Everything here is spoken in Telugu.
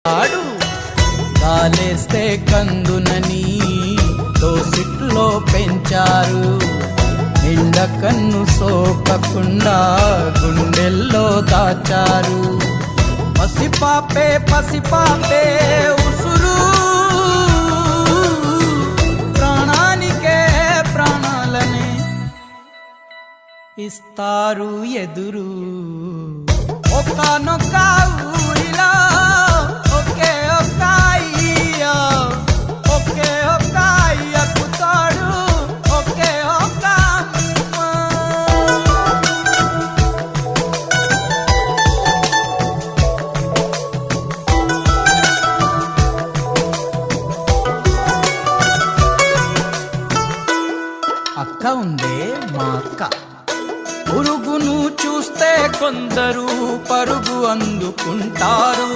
ఆడు గాలేస్తే కందునని దోసిట్లో పెంచారు. ఎండకన్ను సోకకుండా గుండెల్లో దాచారు. పసిపాపే పసిపాపే ఉసురు, ప్రాణానికే ప్రాణాలనే ఇస్తారు ఎదురు. ఒక్కనొక్క ఊరిలో ఒకే ఒక్క అయ్య, ఒకే ఒక్క అయ్యకు తోడు ఒకే ఒక్క అక్క ఉందే మా అక్క. పురుగును చూస్తే కొందరు పరుగు అందుకుంటారు.